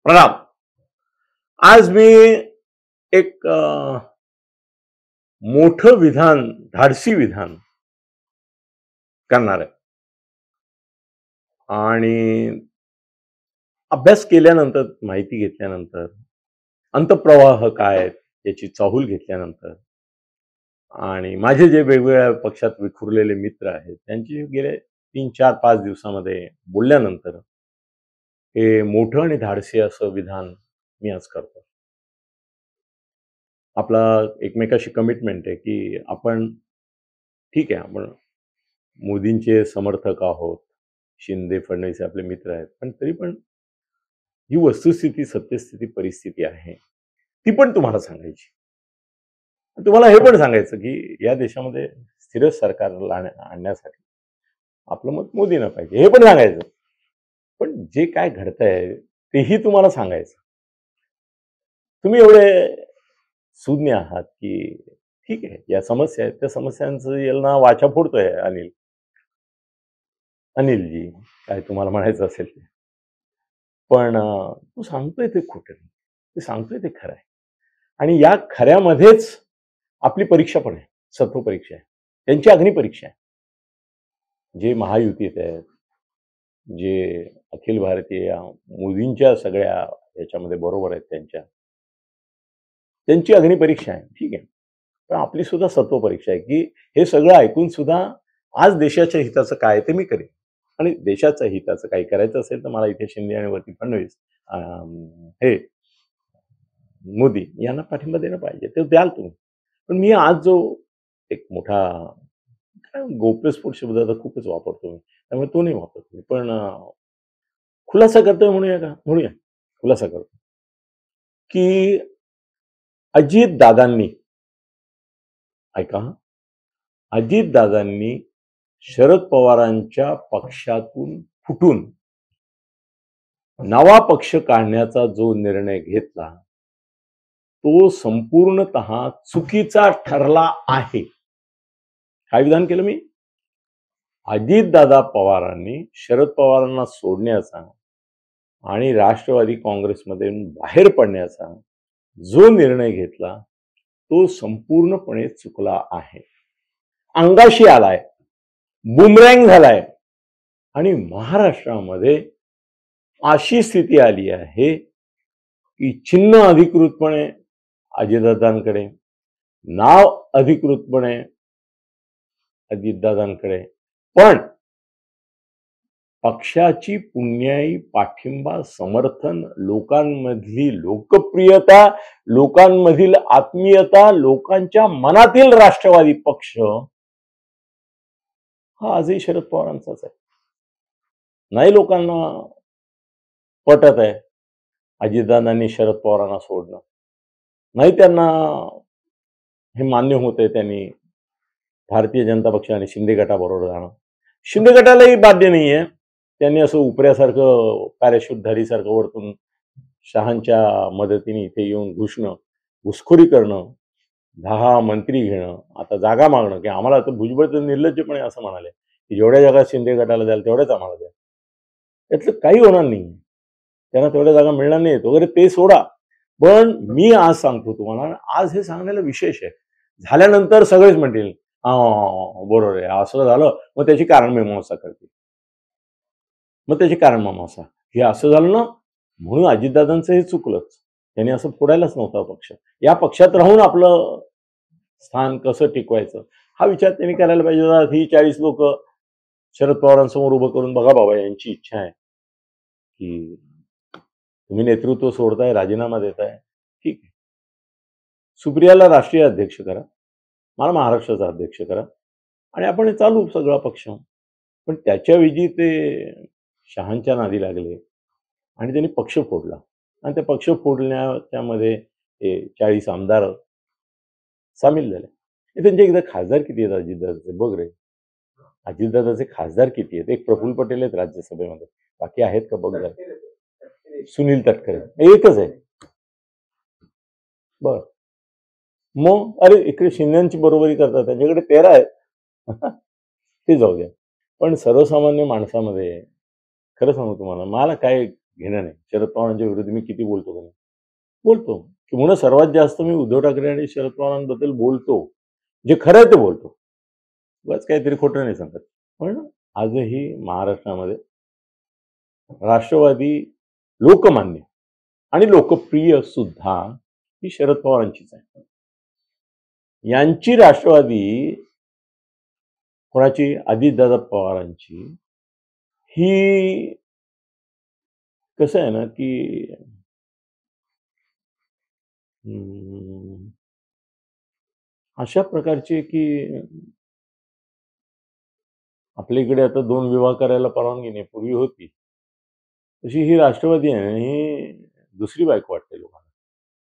प्रणाम. आज मी एक मोठं विधान, धाडसी विधान करणार आहे आणि अभ्यास केल्यानंतर, माहिती घेतल्यानंतर, अंतप्रवाह काय आहेत याची चाहूल घेतल्यानंतर आणि माझे जे वेगवेगळ्या पक्षात विखुरलेले मित्र आहेत त्यांची गेले 3-4-5 दिवसामध्ये बोलल्यानंतर हे मोठं आणि धाडसी असं विधान मी आज करतो. आपला एकमेकाशी कमिटमेंट आहे की आपण ठीक आहे, आपण मोदींचे समर्थक आहोत, शिंदे फडणवीस आपले मित्र आहेत, पण तरी पण ही वस्तुस्थिती, सत्यस्थिती, परिस्थिती आहे ती पण तुम्हाला सांगायची. तुम्हाला हे पण सांगायचं की या देशामध्ये स्थिर सरकार आणण्यासाठी आपलं मत मोदींना पाहिजे, हे पण सांगायचं. पण जे काय घडतंय तेही तुम्हाला सांगायचं. तुम्ही एवढे सुज्ञ आहात की ठीक आहे, या समस्या आहेत, त्या समस्यांचं यांना वाचा फोडतोय अनिलजी, काय तुम्हाला म्हणायचं असेल ते. पण तू सांगतोय ते खोटं नाही, ते सांगतोय ते खरं आहे. आणि या खऱ्यामध्येच आपली परीक्षा पण आहे, सत्व परीक्षा आहे, त्यांची अग्निपरीक्षा आहे. जे महायुतीत आहेत, जे अखिल भारतीय मोदींच्या सगळ्या याच्यामध्ये बरोबर आहेत, त्यांची अग्निपरीक्षा आहे, ठीक आहे. पण आपली सुद्धा सत्व परीक्षा आहे की हे सगळं ऐकून सुद्धा आज देशाच्या हिताचं काय ते मी करेन. आणि देशाच्या हिताचं काही करायचं असेल तर मला इथे शिंदे आणि वरती फडणवीस, हे मोदी यांना पाठिंबा देणं पाहिजे, ते द्याल तुम्ही. पण मी आज जो एक मोठा गोप्यस्फोट शब्द आता खूपच वापरतो मी, त्यामुळे तो नाही वापरतो मी, पण खुलासा करतोय म्हणूया खुलासा करतो की अजित दादांनी, ऐका, अजित दादांनी शरद पवारांच्या पक्षातून फुटून नवा पक्ष काढण्याचा जो निर्णय घेतला तो संपूर्णतः चुकीचा ठरला आहे. काय विधान केलं मी? अजितदादा पवारांनी शरद पवारांना सोडण्याचा आणि राष्ट्रवादी काँग्रेसमध्ये बाहेर पडण्याचा जो निर्णय घेतला तो संपूर्णपणे चुकला आहे. अंगाशी आलाय, बुमरँग झालाय आणि महाराष्ट्रामध्ये अशी स्थिती आली आहे की चिन्ह अधिकृतपणे अजितदादांकडे, नाव अधिकृतपणे अजितदादांकडे, पण पक्षाची पुण्याई पाठिंबा, समर्थन, लोकांमधली लोकप्रियता, लोकांमधील आत्मीयता, लोकांच्या मनातील राष्ट्रवादी पक्ष हा आजही शरद पवारांचाच आहे. नाही लोकांना पटत आहे अजितदादांनी शरद पवारांना सोडणं, नाही त्यांना हे मान्य होत आहे त्यांनी भारतीय जनता पक्ष आणि शिंदे गटाबरोबर जाणं. शिंदे गटालाही बाध्य नाहीये, त्यांनी असं उपऱ्यासारखं, पॅराशूटधारीसारखं वरतून शहांच्या मदतीने इथे येऊन घुसखोरी करणं, 10 मंत्री घेणं, आता जागा मागणं की आम्हाला आता भुजबळ तर निर्लज्जपणे असं म्हणाले की जेवढ्या जागा शिंदे गटाला द्याल तेवढ्याच आम्हाला द्या. यातलं काही होणार नाही, त्यांना तेवढ्या जागा मिळणार नाहीत वगैरे, ते सोडा. पण मी आज सांगतो तुम्हाला, आज हे सांगण्याला विशेष आहे. झाल्यानंतर सगळेच म्हणतील हा बरोबर आहे, असं झालं, मग त्याची कारण मीमांसा करतील, मग त्याची कारण मीमांसा, हे असं झालं ना म्हणून अजितदादांचं हे चुकलंच, त्यांनी असं फोडायलाच नव्हता पक्ष. या पक्षात राहून आपलं स्थान कसं टिकवायचं हा विचार त्यांनी करायला पाहिजे. ही 40 लोक शरद पवारांसमोर उभं करून, बघा बाबा यांची इच्छा आहे की तुम्ही नेतृत्व सोडताय, राजीनामा देताय, ठीक आहे, सुप्रियाला राष्ट्रीय अध्यक्ष करा, मला महाराष्ट्राचा अध्यक्ष करा आणि आपण हे चालू सगळा पक्ष. पण त्याच्याऐवजी ते शहांच्या नादी लागले आणि त्यांनी पक्ष फोडला आणि ते पक्ष फोडण्यामध्ये 40 आमदार सामील झाले. त्यांचे एकदा खासदार किती आहेत अजितदादाचे? बघ रे, अजितदादाचे खासदार किती आहेत? एक प्रफुल्ल पटेल आहेत राज्यसभेमध्ये, बाकी आहेत का बघ. सुनील तटकरे एकच आहे. बर, मग अरे इकडे शिंदेची बरोबरी करतात, त्यांच्याकडे 13 आहेत ते जाऊ द्या. पण सर्वसामान्य माणसामध्ये खरं सांगू तुम्हाला, मला काय घेणं नाही. शरद पवारांच्या विरुद्ध मी किती बोलतो का नाही? बोलतो. किंवा सर्वात जास्त मी उद्धव ठाकरे आणि शरद पवारांबद्दल बोलतो. जे खरं आहे ते बोलतो. बस काहीतरी खोटं नाही सांगत. पण आजही महाराष्ट्रामध्ये राष्ट्रवादी लोकमान्य आणि लोकप्रिय सुद्धा ही शरद पवारांचीच आहे. यांची राष्ट्रवादी कोणाची? अजितदादा पवारांची. ही कसं आहे ना की अशा प्रकारची की आपल्या इकडे आता 2 विवाह करायला परवानगी नाही, पूर्वी होती. तशी ही राष्ट्रवादी आहे, ही दुसरी बायको वाटते लोकांना.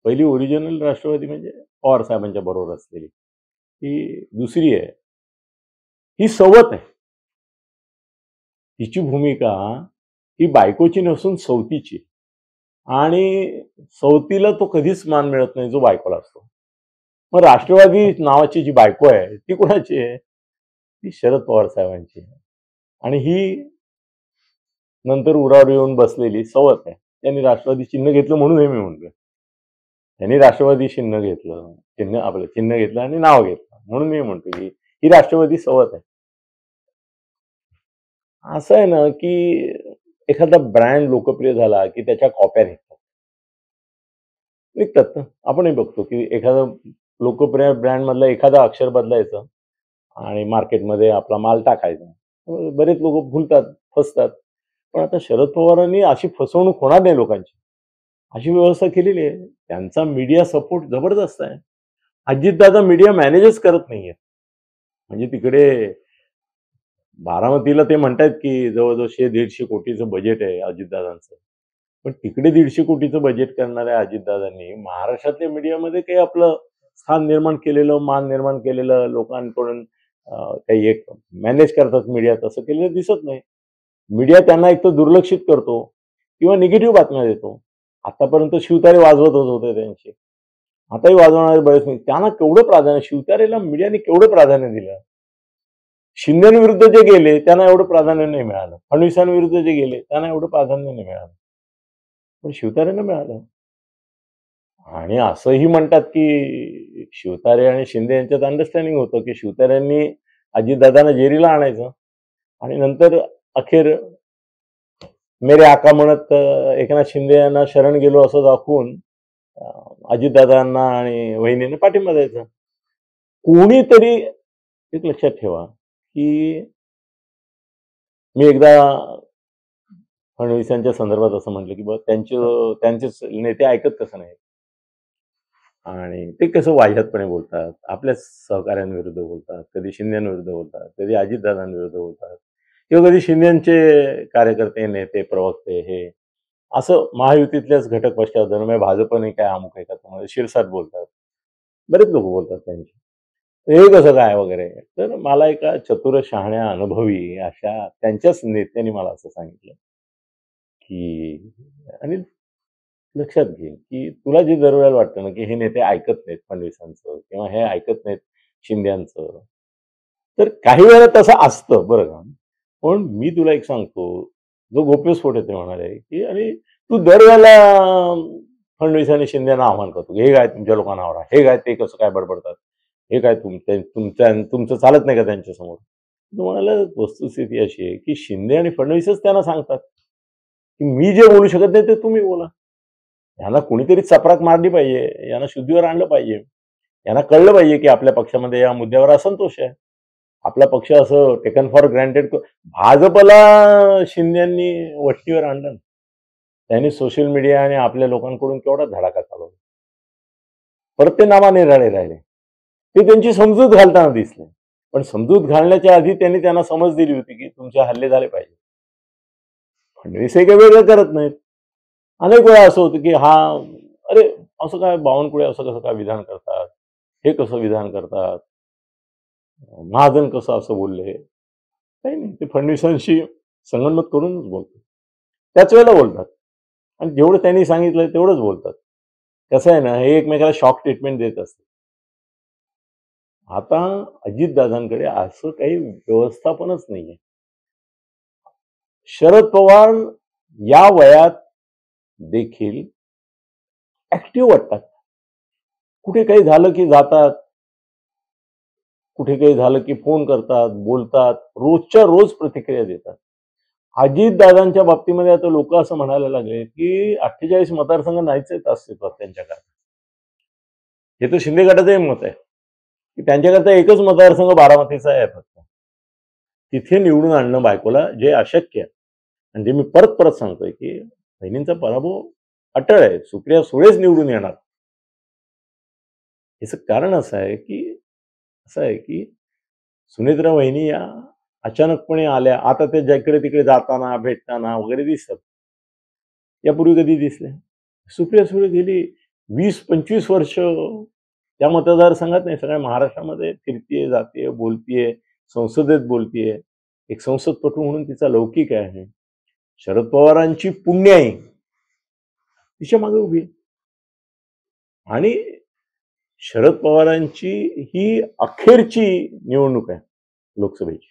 पहिली ओरिजिनल राष्ट्रवादी म्हणजे पवार साहेबांच्या बरोबर असलेली, ही दुसरी आहे. ही सवत आहे. तिची भूमिका ही बायकोची नसून सवतीची, आणि सवतीला तो कधीच मान मिळत नाही जो बायकोला असतो. मग राष्ट्रवादी नावाची जी बायको आहे ती कोणाची आहे? ती शरद पवार साहेबांची आहे. आणि ही नंतर उरावर येऊन बसलेली सवत आहे. त्यांनी राष्ट्रवादी चिन्ह घेतलं म्हणून हे मी म्हणतोय. त्यांनी राष्ट्रवादी चिन्ह घेतलं, आपलं चिन्ह घेतलं आणि नाव घेतलं म्हणून मी म्हणतो की ही राष्ट्रवादी सवत आहे. असं आहे ना की एखादा ब्रँड लोकप्रिय झाला की त्याच्या कॉप्या निघतात ना. आपणही बघतो की एखादा लोकप्रिय ब्रँड मधला एखादा अक्षर बदलायचं आणि मार्केटमध्ये आपला माल टाकायचा. बरेच लोक भुलतात, फसतात. पण आता शरद पवारांनी अशी फसवणूक होणार नाही लोकांची, अशी व्यवस्था केलेली आहे. त्यांचा मीडिया सपोर्ट जबरदस्त आहे. अजितदादा मीडिया मॅनेजच करत नाहीये. म्हणजे तिकडे बारामतीला ते म्हणतात की जवळजवळ 100-150 कोटीचं बजेट आहे अजितदादांचं. पण तिकडे 150 कोटीचं बजेट करणाऱ्या अजितदादांनी महाराष्ट्रातल्या मीडियामध्ये काही आपलं स्थान निर्माण केलेलं, मान निर्माण केलेलं, लोकांकडून काही एक मॅनेज करतात मीडिया, तसं केलेलं दिसत नाही. मीडिया त्यांना एक तर दुर्लक्षित करतो किंवा निगेटिव्ह बातम्या देतो. आतापर्यंत शिवतारे वाजवत होते त्यांचे, आताही वाजवणारे बरेच नाही. त्यांना केवढं प्राधान्य, शिवतारेला मीडियाने केवढं प्राधान्य दिलं. शिंदेविरुद्ध जे गेले त्यांना एवढं प्राधान्य नाही मिळालं. फडणवीसांविरुद्ध जे गेले त्यांना एवढं प्राधान्य नाही मिळालं, पण शिवतारेंना मिळालं. आणि असंही म्हणतात की शिवतारे आणि शिंदे यांच्यात अंडरस्टँडिंग होतं की शिवतारेंनी अजितदादांना जेरीला आणायचं आणि नंतर अखेर मेरे आका म्हणत एकनाथ शिंदे यांना शरण गेलो असं दाखवून अजितदादांना आणि वहिनीने पाठिंबा द्यायचा. कोणीतरी एक लक्षात ठेवा की मी एकदा फडणवीसांच्या संदर्भात असं म्हटलं की बघ त्यांचे नेते ऐकत कसं नाही, आणि ते कसं वाह्यातपणे बोलतात, आपल्या सहकाऱ्यांविरुद्ध बोलतात, कधी शिंदेविरुद्ध बोलतात, कधी अजितदादांविरुद्ध बोलतात, किंवा कधी शिंदेचे कार्यकर्ते, नेते, प्रवक्ते हे असं महायुतीतल्याच घटक पक्षात म्हणजे भाजपने काय अमुक आहे का तुम्हाला शिरसाट बोलतात. बरेच लोक बोलतात त्यांचे, हे कसं काय वगैरे. तर मला एका चतुर, शहाण्या, अनुभवी अशा त्यांच्याच नेत्यांनी मला असं सांगितलं की आणि लक्षात घे की तुला जे दरवेळेला वाटतं ना की हे नेते ऐकत नाहीत फडणवीसांचं किंवा हे ऐकत नाहीत शिंद्यांचं, तर काही वेळा तसं असतं बरं का. पण मी तुला एक सांगतो, जो गोप्यस्फोट आहे ते म्हणाले की आणि तू दरवेळेला फडणवीस आणि शिंदेना आव्हान करतो, हे काय तुमच्या लोकांना आवडा, हे काय ते कसं काय बडबडतात, हे काय तुमचं चालत नाही का त्यांच्यासमोर. तुम्हाला वस्तुस्थिती अशी आहे की शिंदे आणि फडणवीसच त्यांना सांगतात की मी जे बोलू शकत नाही ते तुम्ही बोला. यांना कुणीतरी चपराक मारली पाहिजे, यांना शुद्धीवर आणलं पाहिजे, यांना कळलं पाहिजे की आपल्या पक्षामध्ये या मुद्द्यावर असंतोष आहे. आपला पक्ष असं टेकन फॉर ग्रँटेड. भाजपला शिंदेंनी वट्टीवर आणलं, त्यांनी सोशल मीडिया आणि आपल्या लोकांकडून केवढा धडाका चालवला. परत ते नावाने राहिले, ते त्यांची समजूत घालताना दिसले. पण समजूत घालण्याच्या आधी त्यांना समज दिली होती की तुमचे हल्ले झाले पाहिजे. फडणवीस हे काही वेगळं करत नाहीत. अनेक वेळा असं होतं की हा अरे असं काय बावनकुळे असं कसं काय विधान करतात, हे कसं विधान करतात, महाजन कसं असं बोलले. काही नाही, ते फडणवीसांशी संगनमत करूनच बोलतात, त्याच वेळेला बोलतात आणि जेवढं त्यांनी सांगितलं तेवढंच बोलतात. कसं आहे ना, हे एकमेकाला शॉक ट्रीटमेंट देत असतात. आता अजितदादांकडे असं काही व्यवस्थापनच नाहीये. शरद पवार या वयात देखील ऍक्टिव्ह वाटतात. कुठे काही झालं की जातात, कुठे काही झालं की फोन करतात, बोलतात, रोजच्या रोज प्रतिक्रिया देतात. अजितदादांच्या बाबतीमध्ये आता लोक असं म्हणायला लागले की 48 मतदारसंघ नाहीच आहेत अस्तित्वात त्यांच्याकरता. हे तर शिंदे गटाचंही मत आहे की त्यांच्याकरता एकच मतदारसंघ बारामतीचा आहे फक्त. तिथे निवडून आणणं बायकोला जे अशक्य आहे. म्हणजे मी परत परत सांगतोय की बहिणींचा पराभव अटळ आहे. सुप्रिया सुळेच निवडून येणार. याचं कारण असं आहे की सुनेत्रा वहिनी या अचानकपणे आल्या. आता ते जिकडे तिकडे जाताना भेटताना वगैरे दिसतात. यापूर्वी कधी दिसले? सुप्रिया सुळे गेली 20-25 वर्ष त्या मतदारसंघात नाही, सगळ्या महाराष्ट्रामध्ये फिरतीये, जातीये, बोलतीये, संसदेत बोलतीये. एक संसदपटू म्हणून तिचा लौकिक आहे. शरद पवारांची पुण्याई तिच्या मागे उभी आहे. आणि शरद पवारांची ही अखेरची निवडणूक आहे लोकसभेची,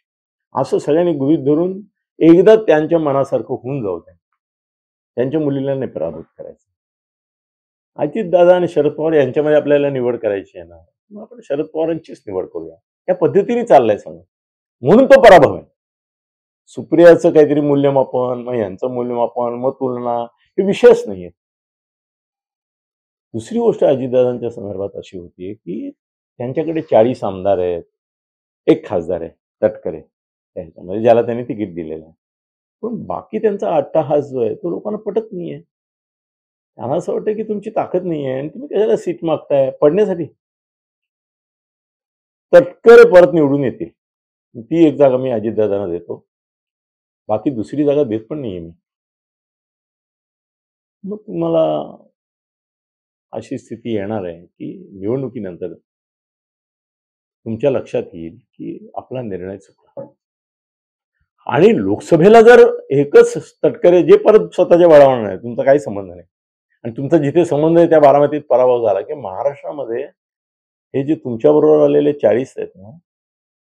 असं सगळ्यांनी गृहीत धरून एकदा त्यांच्या मनासारखं होऊन जाऊ द्या. त्यांच्या मुलीला नाही पराभूत करायचं. अजितदादा आणि शरद पवार यांच्यामध्ये आपल्याला निवड करायची आहे ना, मग आपण शरद पवारांचीच निवड करूया. या पद्धतीने चाललंय सगळं. म्हणून तो पराभव आहे. सुप्रियाचं काहीतरी मूल्यमापन, मग यांचं मूल्यमापन, मग तुलना, हे विषयच नाहीये. दुसरी गोष्ट अजितदादांच्या संदर्भात अशी होती की त्यांच्याकडे 40 आमदार आहेत, 1 खासदार आहे तटकरे त्यांच्यामध्ये, ज्याला त्यांनी तिकीट दिलेलं आहे. पण बाकी त्यांचा अट्टाहास जो आहे तो लोकांना पटत नाहीये. त्यांना असं वाटतं की तुमची ताकद नाहीये आणि तुम्ही कशाला सीट मागताय पडण्यासाठी. तटकरे परत निवडून येतील. ती एक जागा मी अजितदादांना देतो. बाकी दुसरी जागा देत पण नाहीये मी. मग तुम्हाला अशी स्थिती येणार आहे की निवडणुकीनंतर तुमच्या लक्षात येईल की आपला निर्णय चुकला. आणि लोकसभेला जर एकच तटकरे जे परत स्वतःच्या बळावर नाही, तुमचा काही संबंध नाही, आणि तुमचा जिथे संबंध आहे त्या बारामतीत पराभव झाला की महाराष्ट्रामध्ये हे जे तुमच्याबरोबर आलेले 40 आहेत ना,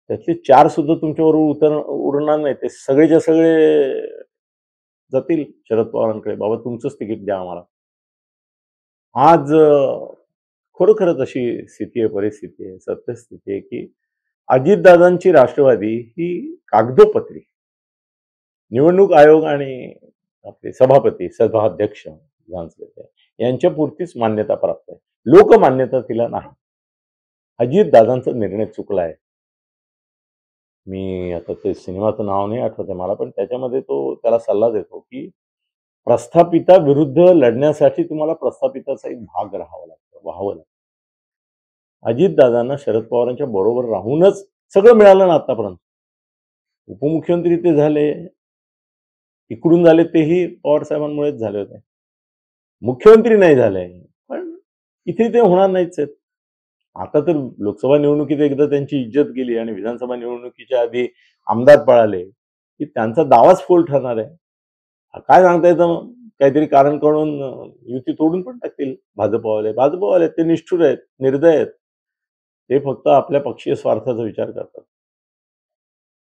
त्यातले 4 सुद्धा तुमच्याबरोबर उरणार नाही. ते सगळेच्या सगळे जातील शरद पवारांकडे, बाबा तुमचंच तिकीट द्या आम्हाला. आज खरोखरच अशी स्थिती आहे, परिस्थिती आहे, सत्यस्थिती आहे की अजितदादांची राष्ट्रवादी ही कागदोपत्री निवडणूक आयोग आणि आपले सभापती, सभाध्यक्ष विधानसभेचे यांच्या पुरतीच मान्यता प्राप्त आहे. लोकमान्यता तिला नाही. अजितदादांचा निर्णय चुकला आहे. मी आता ते सिनेमाचं नाव नाही आठवत आहे मला, पण त्याच्यामध्ये तो त्याला सल्ला देतो की प्रस्थापिता विरुद्ध लढण्यासाठी तुम्हाला प्रस्थापिताचा एक भाग राहावा लागतो, व्हावं लागतं. अजितदादांना शरद पवारांच्या बरोबर राहूनच सगळं मिळालं ना आतापर्यंत. उपमुख्यमंत्री ते झाले, इकडून झाले तेही पवार साहेबांमुळेच झाले होते. मुख्यमंत्री नाही झाले, पण इथे ते होणार नाहीच आहेत. आता तर लोकसभा निवडणुकीत एकदा त्यांची इज्जत गेली आणि विधानसभा निवडणुकीच्या आधी आमदार पळाले की त्यांचा दावाच फोल ठरणार आहे. काय सांगता येतं, काहीतरी कारण करून युती तोडून पण टाकतील भाजपवाले. ते निष्ठुर आहेत, निर्दय आहेत. ते फक्त आपल्या पक्षीय स्वार्थाचा विचार करतात.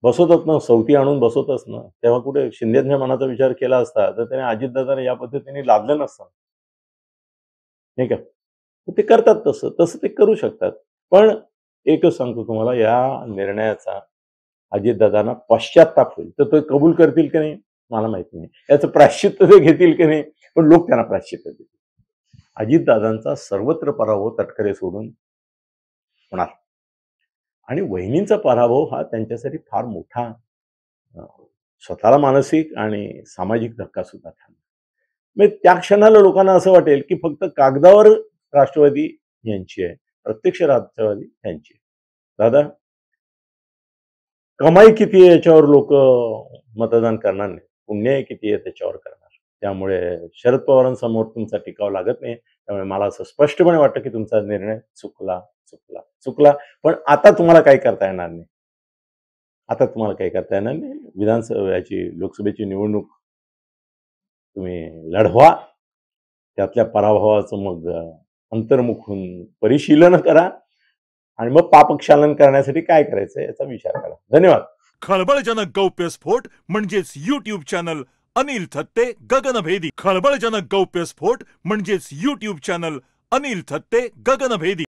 बसवतात ना, सवती आणून बसवतच ना. तेव्हा कुठे शिंदेच्या मनाचा विचार केला असता तर त्याने अजितदादाने या पद्धतीने लादलं नसतं, नाही का. ते करतात, तसं ते करू शकतात. पण एकच सांगतो तुम्हाला, या निर्णयाचा अजितदादांना पश्चाताप होईल. तर ते कबूल करतील की नाही मला माहिती नाही. याचं प्रायश्चित्त ते घेतील की नाही, पण लोक त्यांना प्रायश्चित्त देतील. अजितदादांचा सर्वत्र पराभव तटकरे सोडून होणार. आणि वहिनींचा पराभव हा त्यांच्यासाठी फार मोठा स्वतःला मानसिक आणि सामाजिक धक्का सुद्धा ठरला. म्हणजे त्या क्षणाला लोकांना असं वाटेल की फक्त कागदावर राष्ट्रवादी यांची आहे, प्रत्यक्ष राष्ट्रवादी यांची आहे. दादा, कमाई किती आहे याच्यावर लोक मतदान करणार नाही, पुण्य किती आहे त्याच्यावर करणार. त्यामुळे शरद पवारांसमोर तुमचा टिकाव लागत नाही. त्यामुळे मला असं स्पष्टपणे वाटतं की तुमचा निर्णय चुकला. पण आता तुम्हाला काही करता येणार नाही. विधानसभेची, लोकसभेची निवडणूक तुम्ही लढवा. त्यातल्या पराभवाचं मग अंतर्मुख होऊन परिशीलन करा आणि मग पापक्षालन करण्यासाठी काय करायचं याचा विचार करा. धन्यवाद. खळबळजनक गौप्यस्फोट म्हणजेच YouTube चॅनल अनिल थत्ते गगनभेदी. खळबळजनक गौप्यस्फोट म्हणजेच YouTube चॅनल अनिल थत्ते गगनभेदी.